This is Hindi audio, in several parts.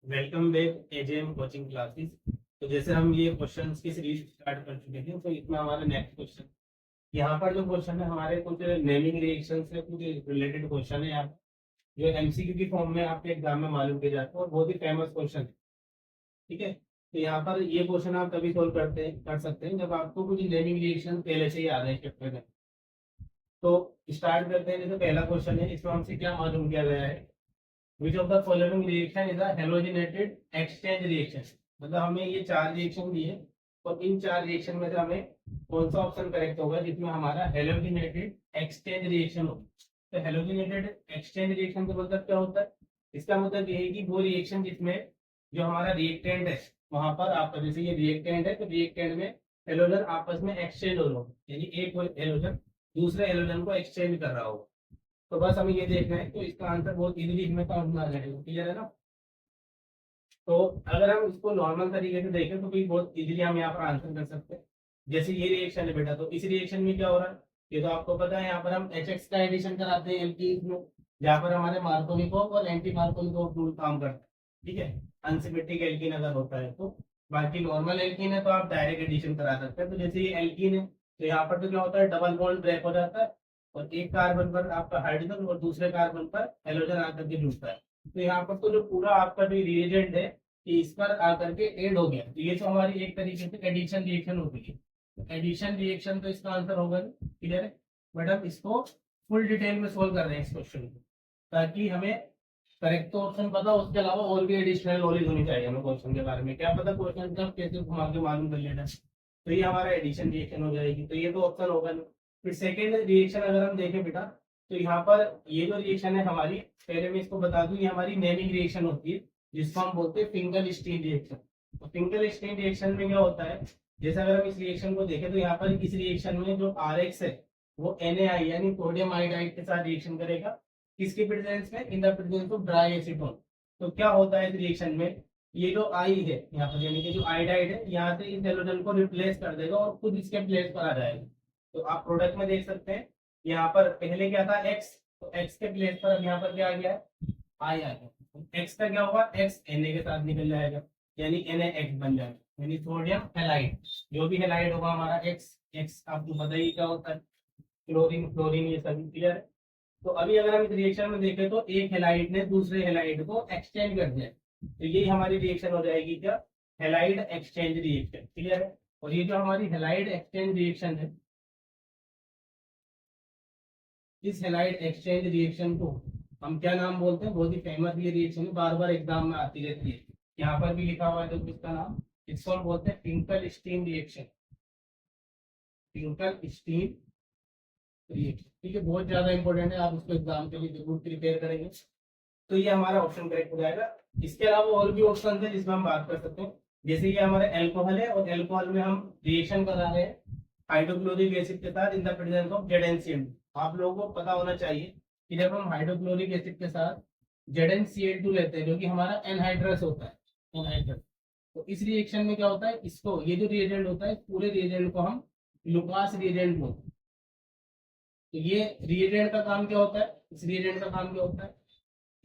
Welcome back AJM coaching classes. तो जैसे हम ये क्वेश्चंस की सीरीज स्टार्ट कर चुके थे, तो इसमें हमारा नेक्स्ट क्वेश्चन यहाँ पर जो क्वेश्चन है हमारे कुछ नेमिंग रिएक्शन से कुछ रिलेटेड क्वेश्चन है यहाँ पर, जो एमसीक्यू की फॉर्म में आपके एग्जाम में मालूम किया जाता है और बहुत ही फेमस क्वेश्चन है। ठीक है, तो यहाँ पर ये क्वेश्चन आप तभी सोल्व कर सकते हैं जब आपको कुछ नेमिंग रिएक्शन पहले से ही याद है चैप्टर में। तो स्टार्ट करते हैं। जैसे पहला क्वेश्चन है, इसमें हमसे क्या मालूम किया गया है, which of the following reaction is a halogenated exchange reaction. मतलब हमें ये चार रिएक्शन दिए और इन चार रिएक्शन में से हमें कौन सा ऑप्शन करेक्ट होगा जिसमें हमारा हेलोजिनेटेड एक्सचेंज रिएक्शन हो। तो हेलोजिनेटेड एक्सचेंज रिएक्शन का मतलब क्या होता है? इसका मतलब ये है कि वो रिएक्शन जिसमें जो हमारा रिएक्टेंट है वहां पर आपका, जैसे ये रिएक्टेंट है तो रिएक्टेंट में हेलोजन आपस में एक्सचेंज हो रहा हो, यानी एक हेलोजन दूसरे हेलोजन को एक्सचेंज कर रहा हो। तो बस हमें ये देखना है, तो इसका आंसर बहुत इजीली हमें समझ में आ जाएगा। क्लियर है ना? तो अगर हम इसको नॉर्मल तरीके से देखें तो भी बहुत इजीली हम यहाँ पर आंसर कर सकते हैं। जैसे ये रिएक्शन है बेटा, तो इस रिएक्शन में क्या हो रहा है ये तो आपको पता है। यहाँ पर हम एच एक्स का एडिशन कराते हैं एल्कीन्स में, जहाँ पर हमारे मार्कोनिकोव और एंटी मार्कोनिकोव रूल काम करते हैं। ठीक है, अनसिमेट्रिक एल्कीन अगर होता है तो। बाकी नॉर्मल एल्कीन है तो आप डायरेक्ट एडिशन करा सकते हैं। तो जैसे ये एल्कीन है तो यहाँ पर तो क्या होता है, डबल बॉन्ड ब्रेक हो जाता है और एक कार्बन पर आपका हाइड्रोजन और दूसरे कार्बन पर हेलोजन आकर के जुड़ता है। तो यहाँ पर तो जो पूरा आपका जो रिएजेंट है ये इस पर आकर के एड हो गया। तो ये तो हमारी एक तरीके से एडिशन रिएक्शन हो गई। तो एडिशन रिएक्शन तो इसका आंसर होगा। क्लियर है? बट हम इसको फुल डिटेल में सोल्व कर रहे हैं इस क्वेश्चन को, ताकि हमें करेक्ट तो ऑप्शन पता हो, उसके अलावा और भी एडिशनल नॉलेज होनी चाहिए हमें क्वेश्चन के बारे में। क्या पता क्वेश्चन का कैसे घुमा के मालूम कर लेना। तो ये हमारा एडिशन रिएक्शन हो जाएगी, तो ये तो ऑप्शन होगा नहीं। फिर सेकेंड रिएक्शन अगर हम देखें बेटा, तो यहाँ पर ये जो रिएक्शन है हमारी, पहले मैं इसको बता दूं, ये हमारी नेमिंग रिएक्शन होती है जिसको हम बोलते हैं फिंगल स्टीन रिएक्शन। तो फिंगल स्टीन रिएक्शन में क्या होता है, जैसे अगर हम इस रिएक्शन को देखें तो यहाँ पर इस रिएक्शन में जो आर एक्स है वो NaI यानी सोडियम आयोडाइड के साथ रिएक्शन करेगा। किसके प्रेजेंस में? In the presence of dry acetone. तो क्या होता है इस रिएक्शन में, ये जो आई है यहाँ पर यानी कि जो आयोडाइड है यहाँ से इस हेलोजन को रिप्लेस कर देगा और खुद इसके प्लेस पर आ जाएगा। तो आप प्रोडक्ट में देख सकते हैं यहाँ पर पहले क्या था एक्स, तो एक्स के प्लेस पर अब यहाँ पर क्या आ गया है, आई आ गया। एक्स का क्या होगा, एक्स Na के साथ निकल जाएगा यानी NaX बन जाएगा, यानी सोडियम हेलाइड। जो भी हेलाइड होगा हमारा एक्स, एक्स आपको पता ही क्या होता है, क्लोरीन फ्लोरीन ये सभी। क्लियर है? तो अभी अगर हम इस रिएक्शन में देखें तो एक हेलाइड ने दूसरे हेलाइड को एक्सचेंज कर दिया, तो यही हमारी रिएक्शन हो जाएगी क्या, हेलाइड एक्सचेंज रिएक्शन। क्लियर है? और ये जो हमारी हेलाइड एक्सचेंज रिएक्शन है, इस हेलाइड एक्सचेंज रिएक्शन को हम क्या नाम बोलते हैं? बहुत ही फेमस ये रिएक्शन है, बार बार एग्जाम में आती रहती है। यहाँ पर भी लिखा हुआ है तो इसका नाम, इसको हम बोलते हैं Finkelstein reaction. Finkelstein reaction, ठीक है, बहुत ज्यादा इंपॉर्टेंट है, आप उसको एग्जाम के लिए जरूर प्रिपेयर करेंगे। तो ये हमारा ऑप्शन करेक्ट हो जाएगा। इसके अलावा और भी ऑप्शन है जिसमें हम बात कर सकते हैं। जैसे ये हमारे एल्कोहल है और एल्कोहल में हम रिएक्शन कर रहे हैं हाइड्रोक्लोरिक एसिड के साथ in the presence of ZnCl। आप लोगों को पता होना चाहिए कि जब हम हाइड्रोक्लोरिक एसिड के साथ ZnCl2 लेते हैं जो कि हमारा एनहाइड्रस होता है, एनहाइड्रस, तो इस रिएक्शन में क्या होता है, इसको ये जो रिएजेंट होता है पूरे रिएजेंट को हम लुकास रिएजेंट बोलते हैं। तो ये रिएजेंट का काम क्या होता है, इस रिएजेंट का काम क्या होता है,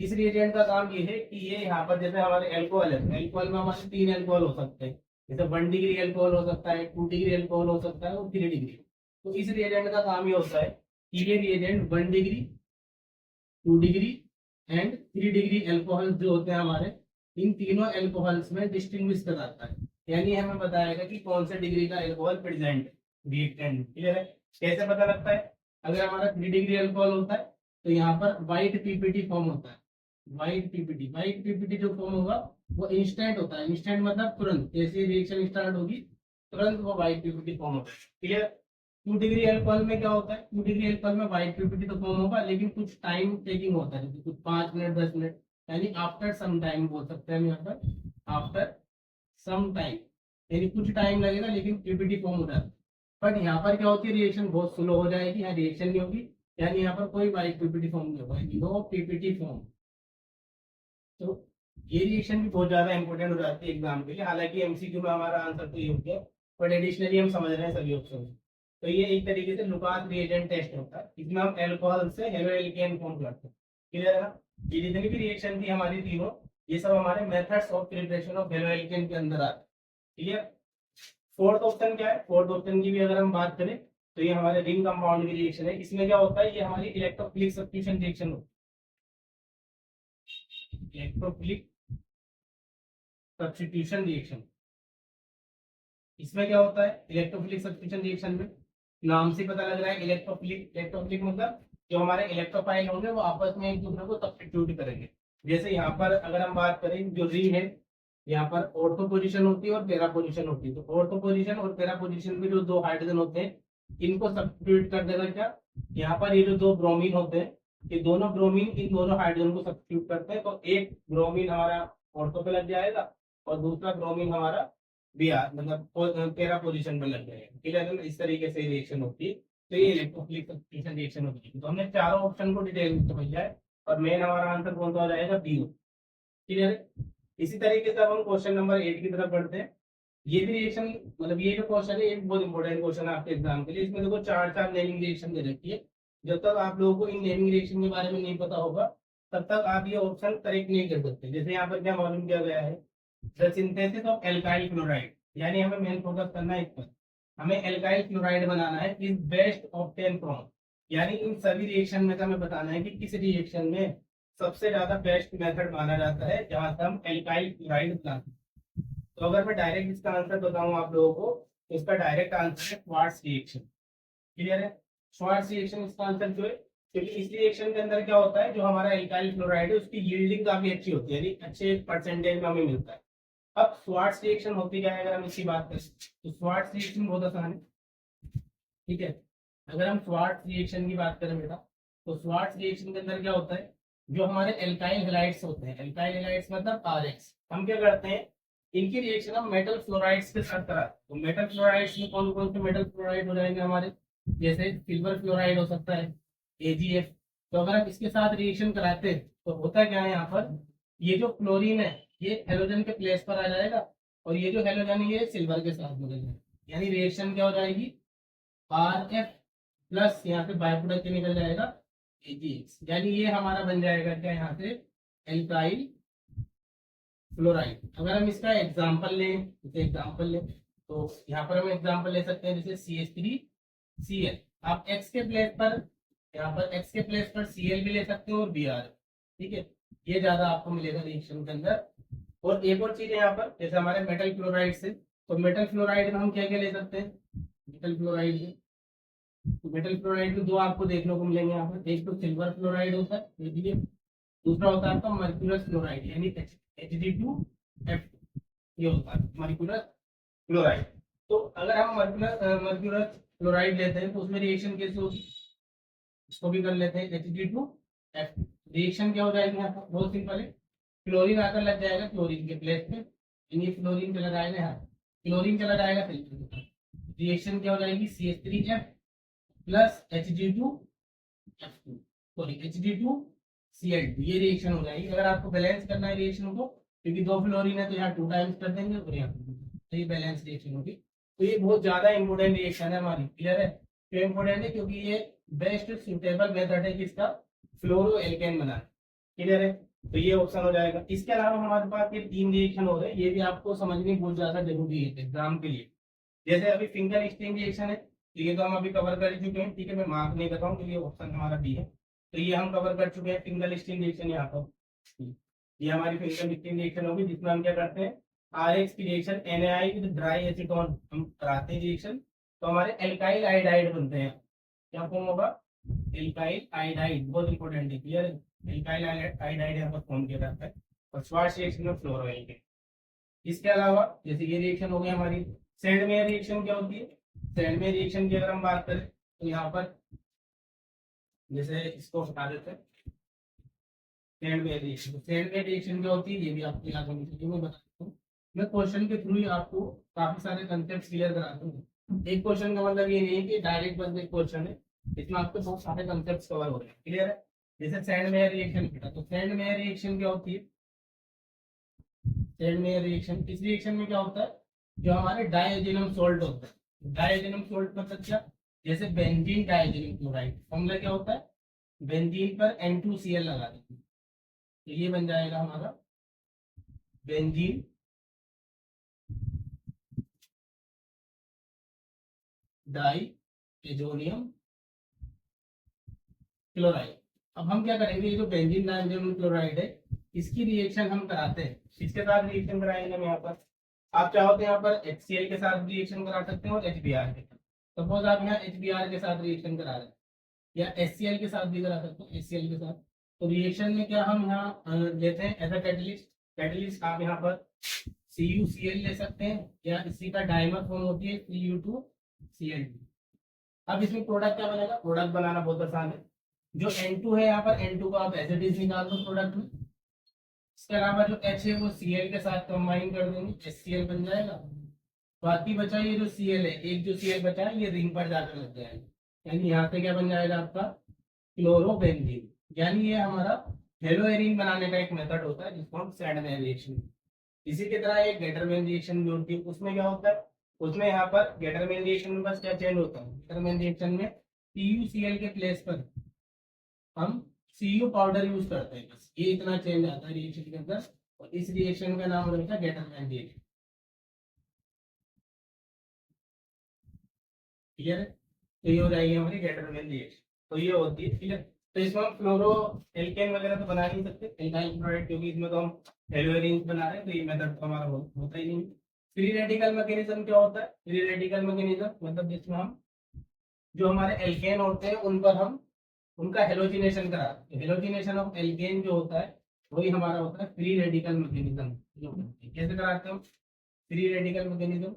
इस रिएजेंट का काम ये है कि ये यहाँ पर जैसे हमारे एल्कोहल है, एल्कोहल में हमारे 3 एल्कोहल हो सकते हैं। जैसे 1 डिग्री एल्कोहल हो सकता है, 2 डिग्री एल्कोहल हो सकता है और 3 डिग्री। तो इस रिएजेंट का काम ये होता है कि ये reagent 1 degree, 2 degree and 3 degree alcohol जो होते हैं हमारे, इन तीनों एल्कोहल्स में डिस्टिंग्विश कराता है, यानी हमें बताएगा कि कौन से डिग्री का एल्कोहल प्रेजेंट है रिएक्टेंट। क्लियर है? कैसे पता लगता है? अगर हमारा 3 डिग्री एल्कोहल होता है तो यहाँ पर व्हाइट पीपीटी फॉर्म होता है। व्हाइट पीपीटी जो फॉर्म होगा वो इंस्टेंट होता है। इंस्टेंट मतलब तुरंत, जैसे रिएक्शन स्टार्ट होगी तुरंत वो व्हाइट पीपीटी फॉर्म होता है। क्लियर? 2 डिग्री अल्कोहल में क्या होता है, 2 डिग्री अल्कोहल में व्हाइट पीपीटी तो फॉर्म होगा लेकिन कुछ टाइम टेकिंग होता है, जैसे कुछ 5 मिनट 10 मिनट, यानी आफ्टर सम टाइम बोल सकते हैं हम यहाँ पर, आफ्टर सम टाइम, यानी कुछ टाइम लगेगा लेकिन पीपीटी फॉर्म हो जाता है। बट यहाँ पर क्या होती है, रिएक्शन बहुत स्लो हो जाएगी, यहाँ रिएक्शन नहीं होगी, यानी यहाँ पर कोई व्हाइट पीपीटी फॉर्म नहीं होगा, नो पीपीटी फॉर्म। तो ये रिएक्शन भी बहुत ज्यादा इंपॉर्टेंट हो जाती है एग्जाम के लिए। हालांकि एमसीक्यू में हमारा आंसर तो ये हो गया, बट एडिशनली हम समझ रहे हैं सभी ऑप्शन। तो ये एक तरीके से लुकास रिएजेंट टेस्ट होता है, इसमें हम एल्कोहल से हेलो एल्केन फॉर्म करते हैं। क्लियर है ना? ये जितनी भी रिएक्शन थी हमारी तीनों, ये सब हमारे methods of preparation of yellow alkene के अंदर आते हैं। क्लियर। फोर्थ ऑप्शन क्या है, फोर्थ ऑप्शन की भी अगर हम बात करें तो ये हमारे रिंग कंपाउंड की रिएक्शन है। इसमें क्या होता है, ये हमारी इलेक्ट्रोफिलिक सब्स्टिट्यूशन रिएक्शन होती है, इलेक्ट्रोफिलिक सब्स्टिट्यूशन रिएक्शन। इसमें क्या होता है, इलेक्ट्रोफिलिक सब्स्टिट्यूशन रिएक्शन में नाम से पता लग रहा है इलेक्ट्रोफिलिक, इलेक्ट्रोफिलिक मतलब जो हमारे इलेक्ट्रोफाइल होंगे वो आपस में एक दूसरे को सब्स्टिट्यूट करेंगे। जैसे यहाँ पर अगर हम बात करें, जो रिंग है यहाँ पर ऑर्थो पोजीशन होती है और पैरा पोजीशन होती है। तो ऑर्थो पोजीशन और पैरा पोजीशन में जो दो हाइड्रोजन होते हैं इनको सब्स्टिट्यूट कर देगा क्या, यहाँ पर ये जो दो ब्रोमीन होते हैं, ये दोनों ब्रोमीन इन दोनों हाइड्रोजन को सब्स्टिट्यूट करते हैं। तो एक ब्रोमीन हमारा ऑर्थो पे लग जाएगा और दूसरा ब्रोमीन हमारा बीआर मतलब पैरा पोजीशन पे लग जाएगा। क्लियर है ना, इस तरीके से रिएक्शन होती है। तो ये इलेक्ट्रोफिलिक सब्स्टिट्यूशन रिएक्शन होती है। तो हमने चारों ऑप्शन को डिटेल में समझ लिया है और मेन हमारा आंसर कौन सा हो जाएगा, बी। क्लियर है। इसी तरीके से अब हम क्वेश्चन नंबर 8 की तरफ बढ़ते हैं। ये भी रिएक्शन मतलब ये जो क्वेश्चन है एक बहुत इंपॉर्टेंट क्वेश्चन है आपके एग्जाम के लिए। इसमें देखो चार चार नेमिंग रिएक्शन दे रखी है। जब तक आप लोगों को इन नेमिंग रिएक्शन के बारे में नहीं पता होगा तब तक आप ये ऑप्शन करेक्ट नहीं कर सकते। जैसे यहाँ पर क्या मालूम किया गया है, the synthesis of alkyl chloride, यानी हमें मेन फोकस करना है इस पर। हमें एल्काइल क्लोराइड बनाना है, इज बेस्ट ऑब्टेन फ्रॉम, यानी इन सभी रिएक्शन में हमें बताना है कि किस रिएक्शन में सबसे ज्यादा बेस्ट मेथड माना जाता है जहां से हम एल्काइल क्लोराइड बनाते हैं। तो अगर मैं डायरेक्ट इसका आंसर बताऊं आप लोगों को तो इसका डायरेक्ट आंसर है श्वार्ट्ज रिएक्शन। क्लियर है, श्वार्ट्ज रिएक्शन इसका आंसर क्यों है, क्योंकि इस रिएक्शन के अंदर क्या होता है, जो हमारा एल्काइल क्लोराइड है उसकी यील्डिंग काफी अच्छी होती है, यानी अच्छे परसेंटेज में हमें मिलता है। अब श्वार्ट्ज रिएक्शन होती क्या है, अगर हम इसकी बात करें तो श्वार्ट्ज रिएक्शन बहुत आसान है। ठीक है, अगर हम श्वार्ट्ज रिएक्शन की बात करें बेटा तो श्वार्ट्ज रिएक्शन के अंदर क्या होता है, जो हमारे एल्काइल हैलाइड्स होते हैं, एल्काइल हैलाइड्स मतलब आरएक्स, हम क्या करते हैं इनकी रिएक्शन हम मेटल फ्लोराइड्स के साथ कराते हैं। तो मेटल फ्लोराइड्स में कौन कौन से मेटल फ्लोराइड हो जाएंगे हमारे, जैसे सिल्वर फ्लोराइड हो सकता है AgF। तो अगर हम इसके साथ रिएक्शन कराते हैं तो होता क्या है, यहाँ पर ये जो क्लोरीन है ये हेलोजन के प्लेस पर आ जाएगा और ये जो हेलोजन है ये सिल्वर के साथ बदल जाएगा, यानी रिएक्शन क्या हो जाएगी RF प्लस यहाँ से बाय प्रोडक्ट निकल जाएगा AgX, यानी ये हमारा बन जाएगा क्या यहाँ से एल्काइल फ्लोराइड। अगर हम इसका एग्जांपल लें, जैसे एग्जांपल लें तो यहाँ पर हम एग्जांपल ले सकते हैं जैसे CH3Cl। आप X के प्लेस पर, यहाँ पर X के प्लेस पर Cl भी ले सकते हो और Br। ठीक है, ये ज्यादा आपको मिलेगा रिएक्शन के अंदर। और एक और चीज है यहाँ पर, जैसे हमारे मेटल क्लोराइड से, तो मेटल क्लोराइड में हम क्या क्या ले सकते हैं, मेटल क्लोराइड में, मेटल क्लोराइड में दो आपको देखने को मिलेंगे यहाँ पर, एक तो सिल्वर फ्लोराइड होता है ये, दूसरा होता है आपका मर्क्यूरस क्लोराइड यानी Hg2F, ये होता है मर्क्यूरस क्लोराइड। तो अगर हम मर्क्यूरस क्लोराइड लेते हैं तो उसमें रिएक्शन कैसे होगी, इसको भी कर लेते हैं Hg2F। रिएक्शन क्या हो जाएगी यहाँ पर, बहुत सिंपल है, क्लोरीन आकर लग जाएगा क्लोरीन के प्लेस पे, यानी फ्लोरीन चला जाएगा यहाँ, क्लोरीन चला जाएगा सिल्वर के साथ, रिएक्शन क्या हो जाएगी CH3F plus Hg2F2 sorry Hg2Cl2, ये रिएक्शन हो जाएगी। अगर आपको बैलेंस करना है रिएक्शन को, क्योंकि दो फ्लोरीन है तो यहाँ 2 टाइम्स कर देंगे और यहाँ तो ये बैलेंस रिएक्शन होगी। तो ये बहुत ज्यादा इंपोर्टेंट रिएक्शन है हमारी। क्लियर है, क्यों इंपोर्टेंट है, क्योंकि ये बेस्ट सुटेबल मेथड है किसका, फ्लोरो एल्केन बनाना। क्लियर है, तो ये ऑप्शन हो जाएगा। इसके अलावा हमारे पास ये 3 रिएक्शन हो रहे हैं, ये भी आपको समझनी बहुत ज्यादा जरूरी है एग्जाम के लिए। जैसे अभी फिंगर स्टिंग रिएक्शन है, तो ये तो हम अभी कवर कर चुके हैं। ठीक है, मैं मार्क नहीं कर रहा हूँ क्योंकि ऑप्शन हमारा बी है, तो ये हम कवर कर चुके हैं। फिंगर स्टिंग रिएक्शन यहाँ पर, ये हमारी फिंगर स्टिंग रिएक्शन होगी जिसमें हम क्या करते हैं RX की reaction NaI with dry acetone हम कराते हैं रिएक्शन, तो हमारे एल्काइल आयोडाइड बनते हैं। क्या फॉर्म होगा, एल्काइल आयोडाइड, बहुत इंपॉर्टेंट है। क्लियर है, एल्काइल आयोडाइड यहाँ पर फॉर्म किया जाता है और श्वार्ट्ज रिएक्शन में फ्लोरो एल्केन। इसके अलावा जैसे ये रिएक्शन हो गई हमारी, सैंडमेयर रिएक्शन क्या होती है, सैंडमेयर रिएक्शन की अगर हम बात करें तो यहाँ पर जैसे इसको हटा देते हैं, सैंडमेयर रिएक्शन, सैंडमेयर रिएक्शन क्या होती है ये भी आपको याद होनी चाहिए। मैं बताता हूँ, मैं क्वेश्चन के थ्रू ही आपको काफी सारे कंसेप्ट क्लियर कराता हूँ। एक क्वेश्चन का मतलब ये नहीं है कि डायरेक्ट बस एक क्वेश्चन है, इसमें आपको बहुत सारे कंसेप्ट कवर हो रहे हैं। क्लियर है, जैसे सैंडमेयर रिएक्शन बेटा, तो सैंडमेयर रिएक्शन क्या होती है, सैंडमेयर रिएक्शन, इस रिएक्शन में क्या होता है, जो हमारे डायजेनम सॉल्ट होता है, डायजेनम सॉल्ट मतलब क्या, जैसे बेंजीन डायजेनम क्लोराइड, फॉर्मूला क्या होता है, बेंजीन पर N2Cl लगा देते हैं, तो ये बन जाएगा हमारा बेंजीन डाई एजोनियम क्लोराइड। अब हम क्या करेंगे, ये जो बेंजीन डाइअमोनियम क्लोराइड है इसकी रिएक्शन हम कराते हैं, इसके साथ रिएक्शन कराएंगे हम यहाँ पर। आप चाहो तो यहाँ पर HCl के साथ रिएक्शन करा सकते हैं और HBr के साथ। सपोज आप यहाँ HBr के साथ रिएक्शन करा रहे हैं या HCl के साथ भी करा सकते हैं, HCl के साथ। तो रिएक्शन में क्या हम यहाँ लेते हैं एज अ कैटलिस्ट। कैटलिस्ट आप यहाँ पर CuCl ले सकते हैं या इसी का डाइमर फॉर्म होती है Cu2Cl। अब इसमें प्रोडक्ट क्या बनेगा, प्रोडक्ट बनाना बहुत आसान है। जो N2 है यहाँ पर, N2 को आप एज इट इज निकाल दो प्रोडक्ट में। इसके अलावा जो H है वो Cl के साथ कंबाइन कर देंगे, HCl बन जाएगा। बाकी बचा ये जो Cl है, एक जो Cl बचा है ये रिंग पर जाकर लग जाएगा, यानी यहाँ से क्या बन जाएगा आपका क्लोरोबेंजीन। यानी ये हमारा हेलोएरिन बनाने का एक मेथड होता है जिसको हम सैंडमैन रिएक्शन। इसी की तरह एक गेटरमैन रिएक्शन भी होती है, उसमें क्या होता है, उसमें यहाँ पर गेटरमैन रिएक्शन में बस क्या चेंज होता है, गेटरमैन रिएक्शन में CuCl के प्लेस पर हम Cu पाउडर यूज करते हैं, बस ये इतना चेंज आता है रिएक्शन के अंदर। और इस रिएक्शन का नाम रहता है गेटरमैन रिएक्शन। क्लियर है, तो ये हो जाएगी हमारी गेटरमैन रिएक्शन, तो ये होती है। क्लियर, तो इसमें हम फ्लोरो एल्केन वगैरह तो बना नहीं सकते एल्काइल क्लोराइड, क्योंकि इसमें तो हम हेलोएरिन बना रहे हैं, तो ये मेथड तो हमारा होता ही नहीं। फ्री रेडिकल मैकेनिज्म क्या होता है, फ्री रेडिकल मैकेनिज्म मतलब जिसमें हम जो हमारे एल्केन होते हैं उन पर हम उनका हेलोजिनेशन कराते हैं। हेलोजिनेशन ऑफ एल्केन जो होता है वही हमारा होता है फ्री रेडिकल मैकेनिज्म। कैसे कराते हैं हम free radical mechanism,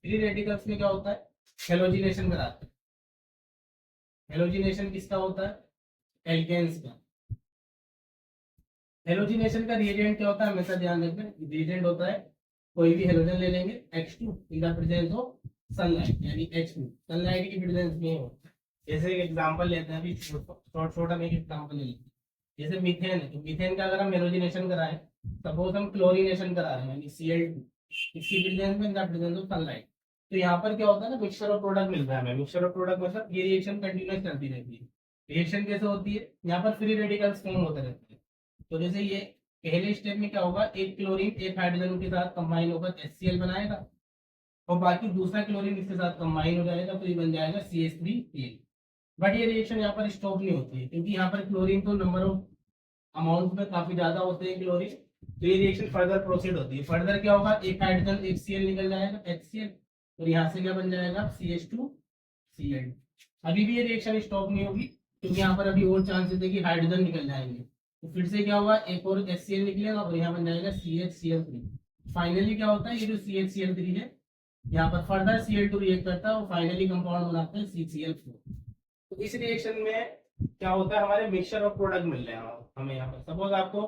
free radicals में क्या होता है, हेलोजिनेशन कराते हैं। हेलोजिनेशन किसका होता है, एल्केन्स का। हेलोजिनेशन का रिएजेंट क्या होता है, हमेशा ध्यान रखें, रिएजेंट होता है कोई भी हेलोजन ले लेंगे H2 in the presence of sunlight, यानी H2 सनलाइट की प्रेजेंस में होता है। जैसे एक एग्जांपल लेते हैं, अभी छोटा हम एक एग्जांपल ले लेते हैं, जैसे मीथेन है, तो मीथेन का अगर हम हेलोजिनेशन कराएं, सपोज हम क्लोरीनेशन करा रहे हैं यानी Cl2 इसकी प्रेजेंस में in the presence of sunlight, तो यहाँ पर क्या होता है ना, मिक्सचर ऑफ प्रोडक्ट मिलता है हमें। मिक्सचर ऑफ प्रोडक्ट मतलब ये रिएक्शन कंटिन्यूस चलती रहती है। रिएक्शन कैसे होती है, यहाँ पर फ्री रेडिकल्स फॉर्म होते रहते हैं। तो जैसे ये पहले स्टेप में क्या होगा, एक क्लोरीन एक हाइड्रोजन के साथ कंबाइन होकर HCl बनाएगा और बाकी दूसरा क्लोरीन इसके साथ कंबाइन हो जाएगा, तो ये बन जाएगा CH3Cl। बट ये रिएक्शन यहाँ पर स्टॉप नहीं होती है, क्योंकि यहाँ पर क्लोरीन तो नंबर ऑफ अमाउंट में काफी ज्यादा होते हैं क्लोरीन, तो ये रिएक्शन फर्दर प्रोसीड होती है। फर्दर क्या होगा, एक हाइड्रोजन एक Cl निकल जाएगा HCl, और यहाँ से क्या बन जाएगा CH2Cl। अभी भी ये रिएक्शन स्टॉप नहीं होगी, क्योंकि यहाँ पर अभी और चांसेस है कि हाइड्रोजन निकल जाएंगे, तो फिर से क्या होगा, एक और HCl निकलेगा और यहाँ बन जाएगा CHCl3। फाइनली क्या होता है, ये जो CHCl3 है यहाँ पर फर्दर Cl2 रिएक्ट करता है और फाइनली कंपाउंड बनाते हैं CCl4। तो इस रिएक्शन में क्या होता है, हमारे मिक्सचर ऑफ प्रोडक्ट मिल रहे हैं हमें यहाँ पर। सपोज आपको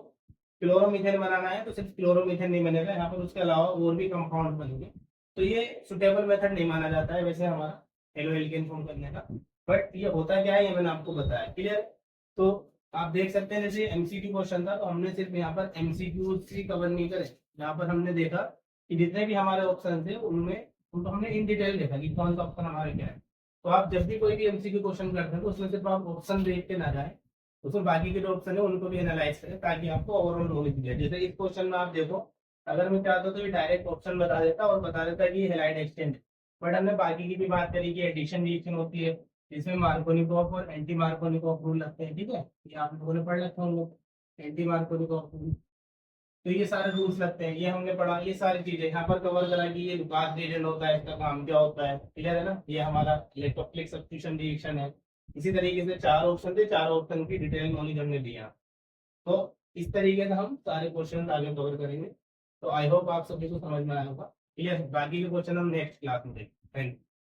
क्लोरोमीथेन बनाना है, तो सिर्फ क्लोरोमीथेन नहीं बनेगा, यहाँ पर उसके अलावा और भी कंपाउंड बनेंगे। तो ये सुटेबल मेथड नहीं माना जाता है वैसे हमारा हेलो एल्केन फॉर्म करने का, बट ये होता क्या है ये मैंने आपको बताया। क्लियर, तो आप देख सकते हैं जैसे MCQ क्वेश्चन था, तो हमने सिर्फ यहाँ पर MCQ ही कवर नहीं करे। यहाँ पर हमने देखा कि जितने भी हमारे ऑप्शन थे उनमें उनको हमने इन डिटेल देखा कि कौन सा ऑप्शन हमारे क्या है। तो आप जब भी कोई भी MCQ क्वेश्चन करते हैं तो उसमें सिर्फ आप ऑप्शन देख के ना जाए, उसमें बाकी के जो ऑप्शन है उनको भी एनालाइज करें, ताकि आपको ओवरऑल नॉलेज मिले। जैसे इस क्वेश्चन में आप देखो, अगर मैं चाहता तो ये डायरेक्ट ऑप्शन बता देता और बता देता कि हेलाइड एक्सटेंड, बट हमने बाकी की भी बात करी कि एडिशन रिएक्शन होती है, इसमें मार्कोनिकोव और एंटी मार्कोनिकोव रूल लगते हैं। ठीक है, ये आप लोगों ने पढ़ रखा होंगे, एंटी मार्कोनिकोव रूल, तो ये सारे रूल्स लगते हैं, ये हमने पढ़ा। ये सारी चीजें यहाँ पर कवर करा कि ये लुकास रिएजेंट होता है, इसका काम क्या होता है। क्लियर है ना, ये हमारा इलेक्ट्रोफिलिक सब्स्टिट्यूशन रिएक्शन है। इसी तरीके से 4 ऑप्शन थे, 4 ऑप्शन की डिटेल नॉलेज हमने दिया। तो इस तरीके से हम सारे क्वेश्चन आगे कवर करेंगे। तो आई होप आप सभी को समझ में आया होगा। क्लियर, बाकी के क्वेश्चन हम नेक्स्ट क्लास में देखेंगे। Thank you.